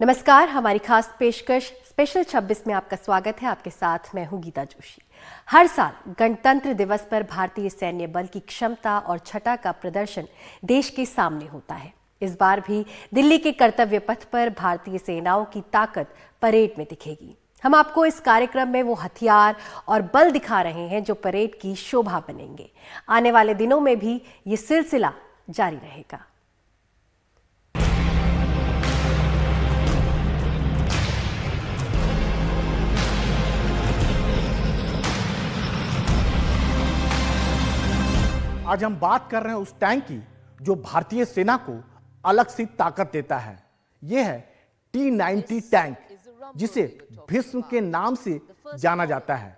नमस्कार, हमारी खास पेशकश स्पेशल 26 में आपका स्वागत है। आपके साथ मैं हूं गीता जोशी। हर साल गणतंत्र दिवस पर भारतीय सैन्य बल की क्षमता और छटा का प्रदर्शन देश के सामने होता है। इस बार भी दिल्ली के कर्तव्य पथ पर भारतीय सेनाओं की ताकत परेड में दिखेगी। हम आपको इस कार्यक्रम में वो हथियार और बल दिखा रहे हैं जो परेड की शोभा बनेंगे। आने वाले दिनों में भी ये सिलसिला जारी रहेगा। आज हम बात कर रहे हैं उस टैंक की जो भारतीय सेना को अलग सी ताकत देता है। यह है T-90 टैंक, जिसे भीष्म के नाम से जाना जाता है।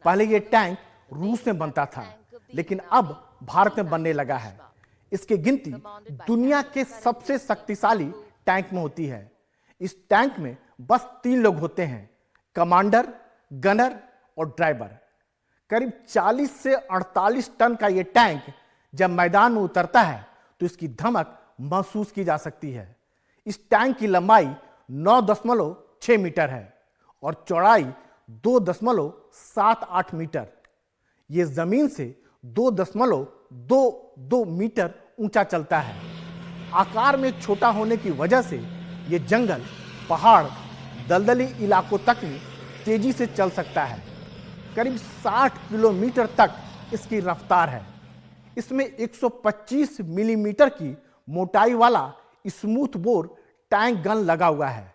पहले यह टैंक रूस में बनता था, लेकिन अब भारत में बनने लगा है। इसकी गिनती दुनिया के सबसे शक्तिशाली टैंक में होती है। इस टैंक में बस 3 लोग होते हैं, कमांडर, गनर और ड्राइवर। करीब 40 से 48 टन का यह टैंक जब मैदान में उतरता है तो इसकी धमक महसूस की जा सकती है। इस टैंक की लंबाई 9.6 मीटर है और चौड़ाई 2.78 मीटर। यह जमीन से 2.22 मीटर ऊंचा चलता है। आकार में छोटा होने की वजह से यह जंगल, पहाड़, दलदली इलाकों तक में तेजी से चल सकता है। करीब 60 किलोमीटर तक इसकी रफ्तार है। इसमें 125 मिलीमीटर की मोटाई वाला स्मूथ बोर टैंक गन लगा हुआ है,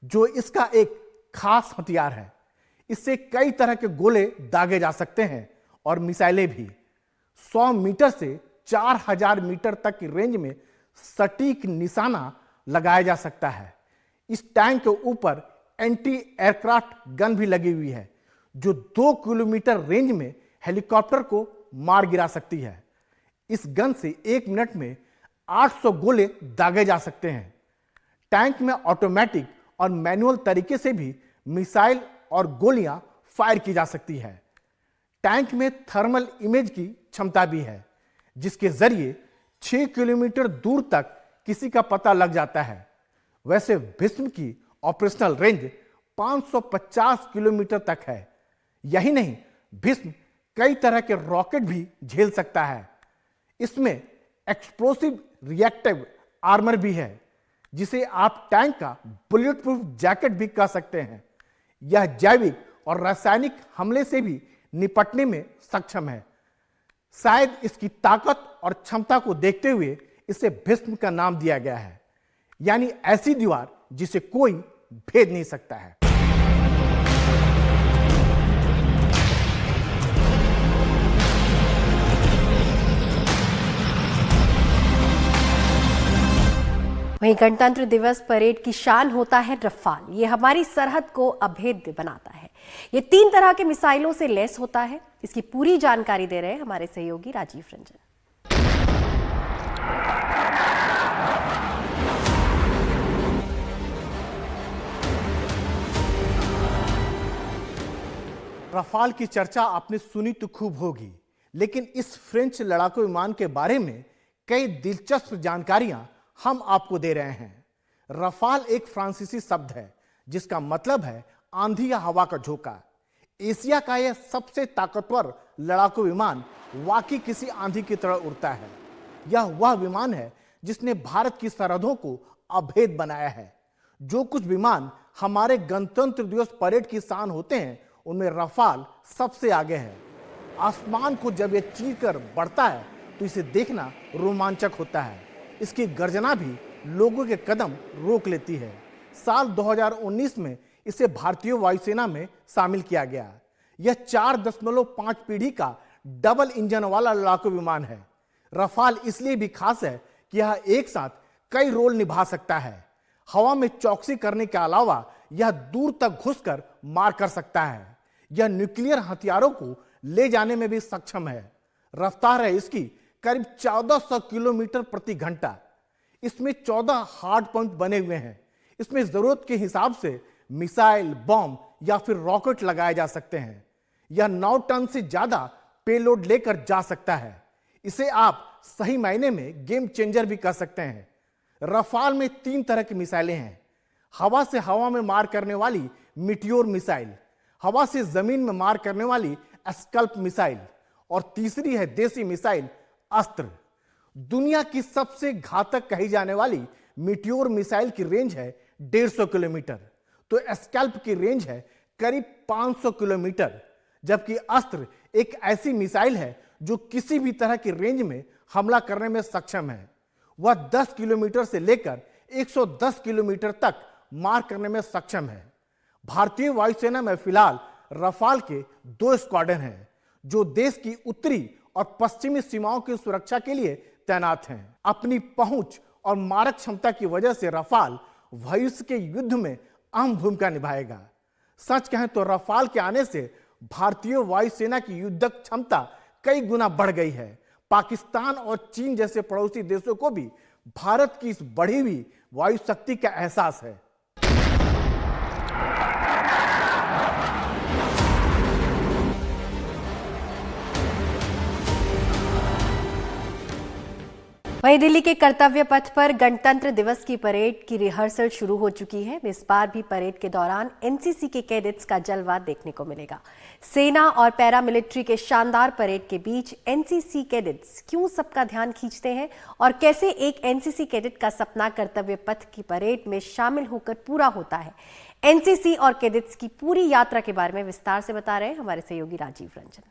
जो इसका एक खास हथियार है। इससे कई तरह के गोले दागे जा सकते हैं और मिसाइलें भी। 100 मीटर से 4000 मीटर तक की रेंज में सटीक निशाना लगाया जा सकता है। इस टैंक के ऊपर एंटी एयरक्राफ्ट गन भी लगी हुई है, जो 2 किलोमीटर रेंज में हेलीकॉप्टर को मार गिरा सकती है। इस गन से 1 मिनट में 800 गोले दागे जा सकते हैं। टैंक में ऑटोमेटिक और मैनुअल तरीके से भी मिसाइल और गोलियां फायर की जा सकती है। टैंक में थर्मल इमेज की क्षमता भी है, जिसके जरिए 6 किलोमीटर दूर तक किसी का पता लग जाता है। वैसे भीष्म की ऑपरेशनल रेंज 550 किलोमीटर तक है। यही नहीं, भीष्म कई तरह के रॉकेट भी झेल सकता है। इसमें एक्सप्लोसिव रिएक्टिव आर्मर भी है, जिसे आप टैंक का बुलेट प्रूफ जैकेट भी कह सकते हैं। यह जैविक और रासायनिक हमले से भी निपटने में सक्षम है। शायद इसकी ताकत और क्षमता को देखते हुए इसे भीष्म का नाम दिया गया है, यानी ऐसी दीवार जिसे कोई भेद नहीं सकता है। वहीं गणतंत्र दिवस परेड की शान होता है रफाल। ये हमारी सरहद को अभेद्य बनाता है। ये 3 तरह के मिसाइलों से लैस होता है। इसकी पूरी जानकारी दे रहे हैं हमारे सहयोगी राजीव रंजन। रफाल की चर्चा आपने सुनी तो खूब होगी, लेकिन इस फ्रेंच लड़ाकू विमान के बारे में कई दिलचस्प जानकारियां हम आपको दे रहे हैं। रफाल एक फ्रांसीसी शब्द है, जिसका मतलब है आंधी या हवा का झोंका। एशिया का यह सबसे ताकतवर लड़ाकू विमान वाकई किसी आंधी की तरह उड़ता है। यह वह विमान है जिसने भारत की सरहदों को अभेद बनाया है। जो कुछ विमान हमारे गणतंत्र दिवस परेड की शान होते हैं, उनमें रफाल सबसे आगे है। आसमान को जब यह चीरकर बढ़ता है तो इसे देखना रोमांचक होता है। इसकी गर्जना भी लोगों के कदम रोक लेती है। साल 2019 में इसे भारतीय वायुसेना में शामिल किया गया। यह 4.5 पीढ़ी का डबल इंजन वाला लड़ाकू विमान है। रफाल इसलिए भी खास है कि यह एक साथ कई रोल निभा सकता है। हवा में चौकसी करने के अलावा यह दूर तक घुसकर मार कर सकता है। यह न्यूक्लियर हथियारों को ले जाने में भी सक्षम है। रफ्तार है इसकी करीब 1400 किलोमीटर प्रति घंटा। इसमें 14 हार्ड पॉइंट बने हुए हैं। इसमें जरूरत के हिसाब से मिसाइल, बम या फिर रॉकेट लगाए जा सकते हैं। यह 9 टन से ज्यादा पेलोड लेकर जा सकता है। इसे आप सही मायने में गेम चेंजर भी कह सकते हैं। रफाल में 3 तरह की मिसाइलें हैं। हवा से हवा में मार करने वाली मिटियोर मिसाइल, हवा से जमीन में मार करने वाली स्कल्प मिसाइल और तीसरी है देसी मिसाइल अस्त्र। दुनिया की सबसे घातक कही जाने वाली मिटियोर मिसाइल की रेंज है 150 किलोमीटर, तो स्कल्प की रेंज है करीब 500 किलोमीटर, जबकि अस्त्र एक ऐसी मिसाइल है जो किसी भी तरह की रेंज में हमला करने में सक्षम है। वह 10 किलोमीटर से लेकर 110 किलोमीटर तक मार करने में सक्षम है। भारतीय वायुसेना में फिलहाल रफाल के 2 स्क्वाड्रन हैं जो देश की उत्तरी और पश्चिमी सीमाओं की सुरक्षा के लिए तैनात हैं। अपनी पहुंच और मारक क्षमता की वजह से रफाल भविष्य के युद्ध में अहम भूमिका निभाएगा। सच कहें तो रफाल के आने से भारतीय वायुसेना की युद्धक क्षमता कई गुना बढ़ गई है। पाकिस्तान और चीन जैसे पड़ोसी देशों को भी भारत की इस बढ़ी हुई वायु शक्ति का एहसास है। वहीं दिल्ली के कर्तव्य पथ पर गणतंत्र दिवस की परेड की रिहर्सल शुरू हो चुकी है। इस बार भी परेड के दौरान एनसीसी के कैडेट्स का जलवा देखने को मिलेगा। सेना और पैरामिलिट्री के शानदार परेड के बीच एनसीसी कैडेट्स क्यों सबका ध्यान खींचते हैं और कैसे एक एनसीसी कैडेट का सपना कर्तव्य पथ की परेड में शामिल होकर पूरा होता है, एनसीसी और कैडेट्स की पूरी यात्रा के बारे में विस्तार से बता रहे हैं हमारे सहयोगी राजीव रंजन।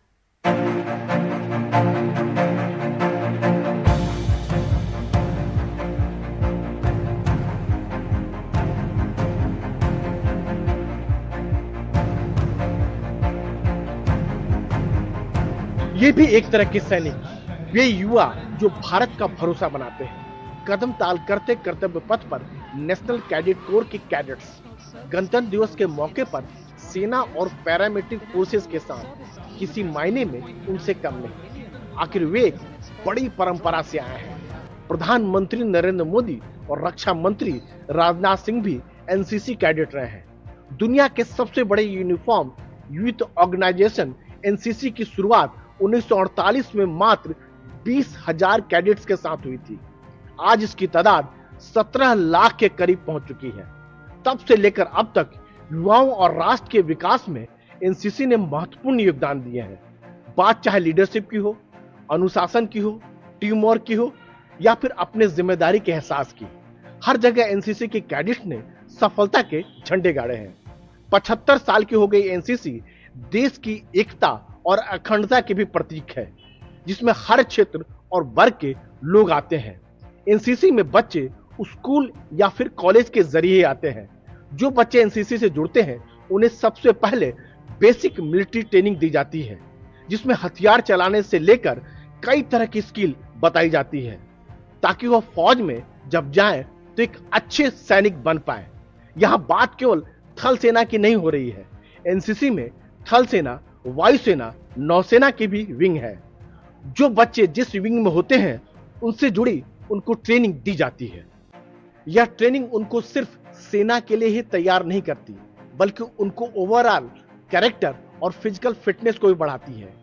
ये भी एक तरह के सैनिक, वे युवा जो भारत का भरोसा बनाते हैं। कदम ताल करते कर्तव्य पथ पर नेशनल कैडेट कोर के कैडेट्स गणतंत्र दिवस के मौके पर सेना और पैरामिलिट्री फोर्सेस के साथ किसी मायने में उनसे कम नहीं। आखिर वे एक बड़ी परंपरा से आए हैं। प्रधानमंत्री नरेंद्र मोदी और रक्षा मंत्री राजनाथ सिंह भी एनसीसी कैडेट रहे हैं। दुनिया के सबसे बड़े यूनिफॉर्म यूथ ऑर्गेनाइजेशन एनसीसी की शुरुआत 1948 में मात्र 20,000 कैडेट्स के साथ हुई थी। आज इसकी तादाद 17 लाख के करीब पहुंच चुकी है। तब से लेकर अब तक युवाओं और राष्ट्र के विकास में एनसीसी ने महत्वपूर्ण योगदान दिए हैं। बात चाहे लीडरशिप की हो, अनुशासन की हो, टीम वर्क की हो या फिर अपने जिम्मेदारी के एहसास की, हर जगह एनसीसी के कैडेट्स ने सफलता के झंडे गाड़े हैं। 75 साल की हो गई एनसीसी देश की एकता और अखंडता के भी प्रतीक है, जिसमें हर क्षेत्र और वर्ग के लोग आते हैं। एनसीसी में बच्चे स्कूल या फिर कॉलेज के जरिए आते हैं। जो बच्चे एनसीसी से जुड़ते हैं उन्हें सबसे पहले बेसिक मिलिट्री ट्रेनिंग दी जाती है, जिसमें हथियार चलाने से लेकर कई तरह की स्किल बताई जाती है, ताकि वह फौज में जब जाएं तो एक अच्छे सैनिक बन पाए। यहाँ बात केवल थल सेना की नहीं हो रही है। एनसीसी में थल सेना, वायुसेना, नौसेना की भी विंग है। जो बच्चे जिस विंग में होते हैं उनसे जुड़ी उनको ट्रेनिंग दी जाती है। यह ट्रेनिंग उनको सिर्फ सेना के लिए ही तैयार नहीं करती, बल्कि उनको ओवरऑल कैरेक्टर और फिजिकल फिटनेस को भी बढ़ाती है।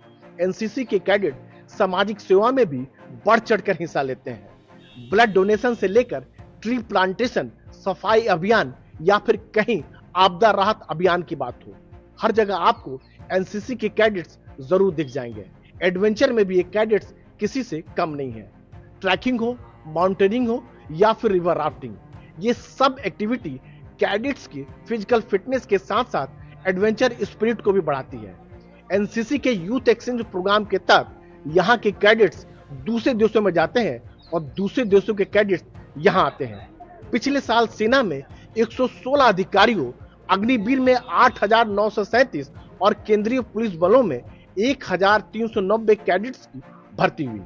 एनसीसी के कैडेट सामाजिक सेवा में भी बढ़ चढ़कर हिस्सा लेते हैं। ब्लड डोनेशन से लेकर ट्री प्लांटेशन, सफाई अभियान या फिर कहीं आपदा राहत अभियान की बात हो, हर जगह आपको एनसीसी के कैडेट्स जरूर दिख जाएंगे। एडवेंचर में भी ये कैडेट्स किसी से कम नहीं है। ट्रैकिंग हो, माउंटेनिंग हो या फिर रिवर राफ्टिंग, ये सब एक्टिविटी कैडेट्स की फिजिकल फिटनेस के साथ साथ एडवेंचर स्पिरिट को भी बढ़ाती है। एनसीसी के यूथ एक्सचेंज प्रोग्राम के तहत यहाँ के कैडेट्स दूसरे देशों में जाते हैं और दूसरे देशों के कैडेट्स यहाँ आते हैं। पिछले साल सेना में 116 अधिकारियों, अग्निवीर में 8,937 और केंद्रीय पुलिस बलों में 1,390 कैडेट्स की भर्ती हुई।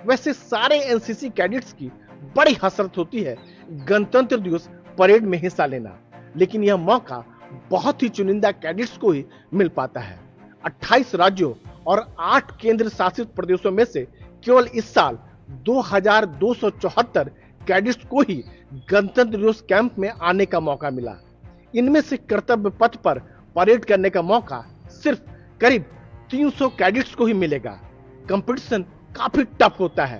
वैसे सारे एनसीसी कैडेट्स की बड़ी हसरत होती है गणतंत्र दिवस परेड में हिस्सा लेना, लेकिन यह मौका बहुत ही चुनिंदा कैडेट्स को ही मिल पाता है। 28 राज्यों और 8 केंद्र शासित प्रदेशों में से केवल इस साल 2,274 कैडेट्स को ही गणतंत्र दिवस कैंप में आने का मौका मिला। इनमें से कर्तव्य पथ पर परेड करने का मौका सिर्फ करीब 300 कैडेट्स को ही मिलेगा। कंपटीशन काफी टफ होता है।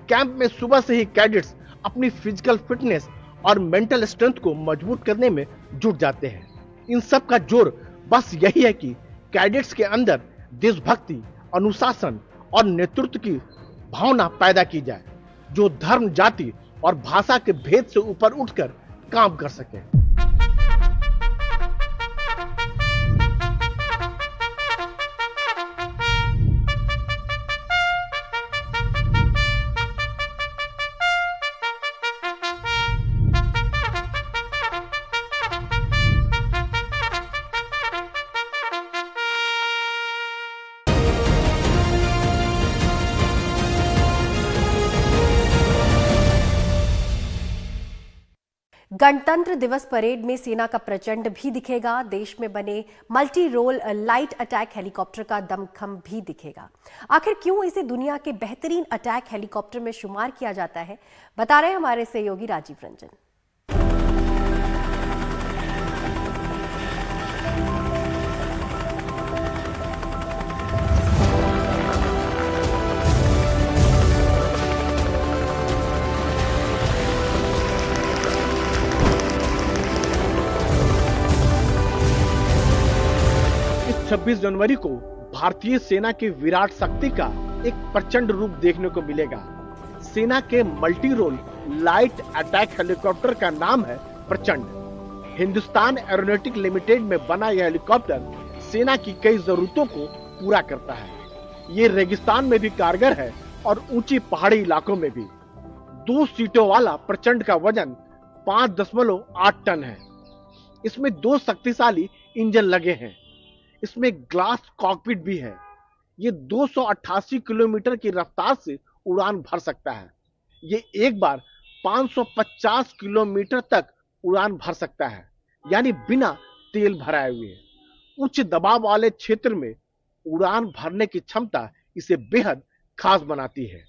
कैंप में सुबह से ही कैडेट्स अपनी फिजिकल फिटनेस और मेंटल स्ट्रेंथ को मजबूत करने में जुट जाते हैं। इन सब का जोर बस यही है कि कैडेट्स के अंदर देशभक्ति, अनुशासन और नेतृत्व की भावना पैदा की जाए, जो धर्म, जाति और भाषा के भेद से ऊपर उठकर काम कर सके। गणतंत्र दिवस परेड में सेना का प्रचंड भी दिखेगा। देश में बने multi role light attack helicopter का दमखम भी दिखेगा। आखिर क्यों इसे दुनिया के बेहतरीन अटैक हेलीकॉप्टर में शुमार किया जाता है, बता रहे हमारे सहयोगी राजीव रंजन। इस 26 जनवरी को भारतीय सेना की विराट शक्ति का एक प्रचंड रूप देखने को मिलेगा। सेना के multi role light attack helicopter का नाम है प्रचंड। हिंदुस्तान एरोनॉटिक लिमिटेड में बना यह हेलीकॉप्टर सेना की कई जरूरतों को पूरा करता है। ये रेगिस्तान में भी कारगर है और ऊंची पहाड़ी इलाकों में भी। 2 सीटों वाला प्रचंड का वजन 5.8 टन है। इसमें 2 शक्तिशाली इंजन लगे हैं। इसमें ग्लास कॉकपिट भी है। ये 288 किलोमीटर की रफ्तार से उड़ान भर सकता है। ये एक बार 550 किलोमीटर तक उड़ान भर सकता है, यानी बिना तेल भराए हुए। उच्च दबाव वाले क्षेत्र में उड़ान भरने की क्षमता इसे बेहद खास बनाती है।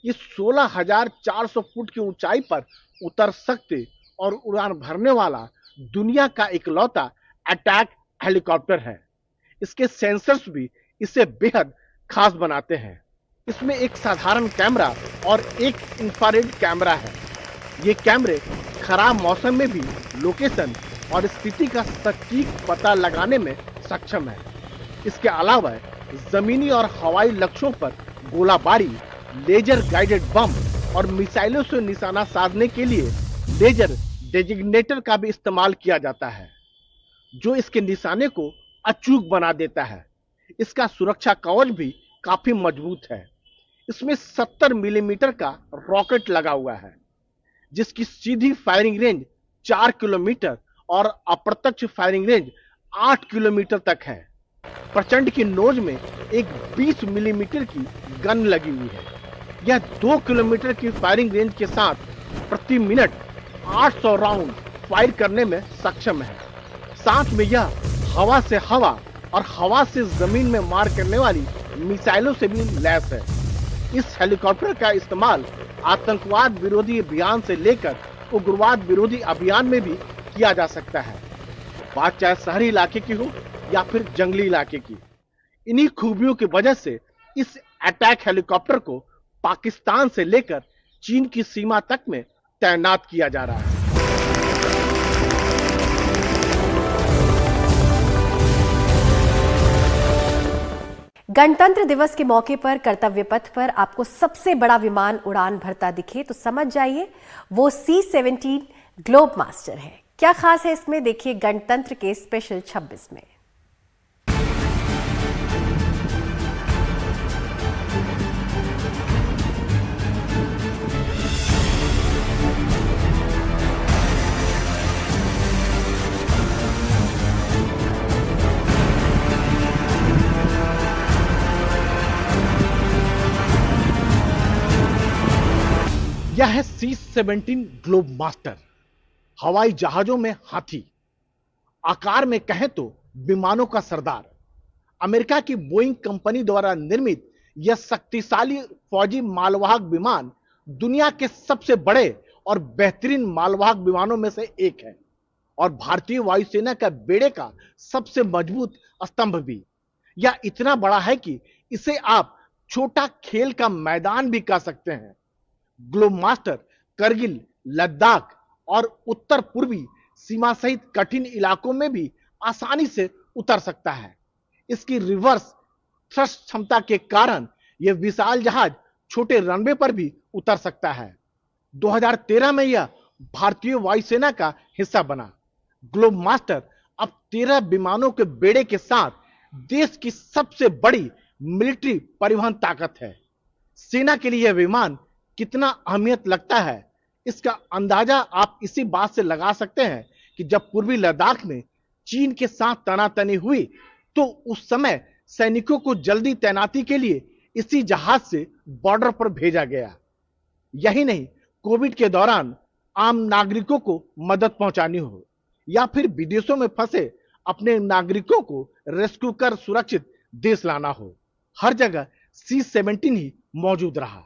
ये 16,400 फुट की ऊंचाई पर उतर सकते और उड़ान भरने वाला दुनिया का इकलौता अटैक हेलीकॉप्टर है। इसके सेंसर्स भी इसे बेहद खास बनाते हैं। इसमें एक साधारण कैमरा और एक इंफ्रारेड कैमरा है। ये कैमरे खराब मौसम में भी लोकेशन और स्थिति का सटीक पता लगाने में सक्षम है। इसके अलावा जमीनी और हवाई लक्ष्यों पर गोलाबारी, लेजर गाइडेड बम और मिसाइलों से निशाना साधने के लिए लेजर डेजिग्नेटर का भी इस्तेमाल किया जाता है, जो इसके निशाने को अचूक बना देता है। इसका सुरक्षा कवच भी काफी मजबूत है। इसमें 70 मिलीमीटर का रॉकेट लगा हुआ है, जिसकी सीधी फायरिंग रेंज 4 किलोमीटर और अप्रत्यक्ष फायरिंग रेंज 8 किलोमीटर तक है। प्रचंड की नोज में एक 20 मिलीमीटर की गन लगी हुई है। यह 2 किलोमीटर की फायरिंग रेंज के साथ प्रति मिनट 800 राउंड फायर करने में सक्षम है। साथ में यह हवा से हवा और हवा से जमीन में मार करने वाली मिसाइलों से भी लैस है। इस हेलीकॉप्टर का इस्तेमाल आतंकवाद विरोधी अभियान से लेकर उग्रवाद विरोधी अभियान में भी किया जा सकता है, बात चाहे शहरी इलाके की हो या फिर जंगली इलाके की। इन्हीं खूबियों की वजह से इस अटैक हेलीकॉप्टर को पाकिस्तान से लेकर चीन की सीमा तक में तैनात किया जा रहा है। गणतंत्र दिवस के मौके पर कर्तव्य पथ पर आपको सबसे बड़ा विमान उड़ान भरता दिखे तो समझ जाइए वो C-17 ग्लोब मास्टर है। क्या खास है इसमें, देखिए गणतंत्र के स्पेशल 26 में। यह है C-17 ग्लोब मास्टर, हवाई जहाजों में हाथी, आकार में कहें तो विमानों का सरदार। अमेरिका की बोइंग कंपनी द्वारा निर्मित यह शक्तिशाली फौजी मालवाहक विमान दुनिया के सबसे बड़े और बेहतरीन मालवाहक विमानों में से एक है और भारतीय वायुसेना का बेड़े का सबसे मजबूत स्तंभ भी। यह इतना बड़ा है कि इसे आप छोटा खेल का मैदान भी कह सकते हैं। ग्लोब मास्टर करगिल, लद्दाख और उत्तर पूर्वी सीमा सहित कठिन इलाकों में भी आसानी से उतर सकता है। इसकी रिवर्स थ्रस्ट क्षमता के कारण यह विशाल जहाज छोटे रनवे पर भी उतर सकता है। 2013 में यह भारतीय वायुसेना का हिस्सा बना। ग्लोब मास्टर अब 13 विमानों के बेड़े के साथ देश की सबसे बड़ी मिलिट्री परिवहन ताकत है। सेना के लिए यह विमान कितना अहमियत लगता है, इसका अंदाजा आप इसी बात से लगा सकते हैं कि जब पूर्वी लद्दाख में चीन के साथ तनातनी हुई तो उस समय सैनिकों को जल्दी तैनाती के लिए इसी जहाज से बॉर्डर पर भेजा गया। यही नहीं, कोविड के दौरान आम नागरिकों को मदद पहुंचानी हो या फिर विदेशों में फंसे अपने नागरिकों को रेस्क्यू कर सुरक्षित देश लाना हो, हर जगह C-17 ही मौजूद रहा।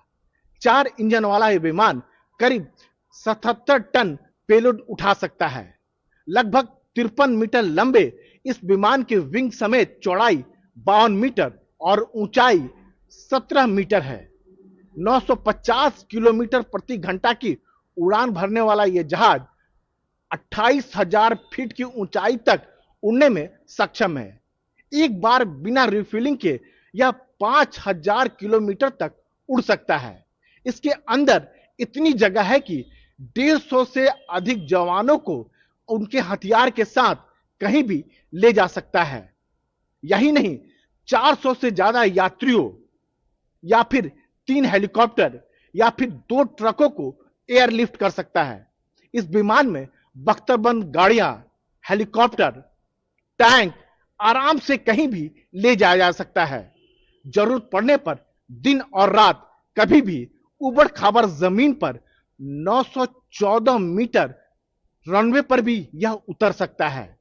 4 इंजन वाला यह विमान करीब 77 टन पेलोड उठा सकता है। लगभग 53 मीटर लंबे इस विमान के विंग समेत चौड़ाई 52 मीटर और ऊंचाई 17 मीटर है। 950 किलोमीटर प्रति घंटा की उड़ान भरने वाला यह जहाज 28,000 फीट की ऊंचाई तक उड़ने में सक्षम है। एक बार बिना रिफ्यूलिंग के यह 5,000 किलोमीटर तक उड़ सकता है। इसके अंदर इतनी जगह है कि 150 से अधिक जवानों को उनके हथियार के साथ कहीं भी ले जा सकता है। यही नहीं, 400 से ज्यादा यात्रियों या फिर 3 हेलीकॉप्टर या फिर 2 ट्रकों को एयरलिफ्ट कर सकता है। इस विमान में बख्तरबंद गाड़ियां, हेलीकॉप्टर, टैंक आराम से कहीं भी ले जाया जा सकता है। जरूरत पड़ने पर दिन और रात कभी भी उबड़ खाबड़ जमीन पर 914 मीटर रनवे पर भी यह उतर सकता है।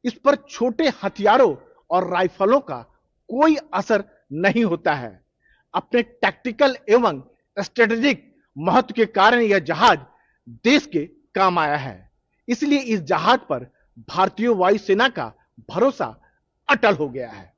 इस पर छोटे हथियारों और राइफलों का कोई असर नहीं होता है। अपने टैक्टिकल एवं स्ट्रेटेजिक महत्व के कारण यह जहाज देश के काम आया है। इसलिए इस जहाज पर भारतीय वायुसेना का भरोसा अटल हो गया है।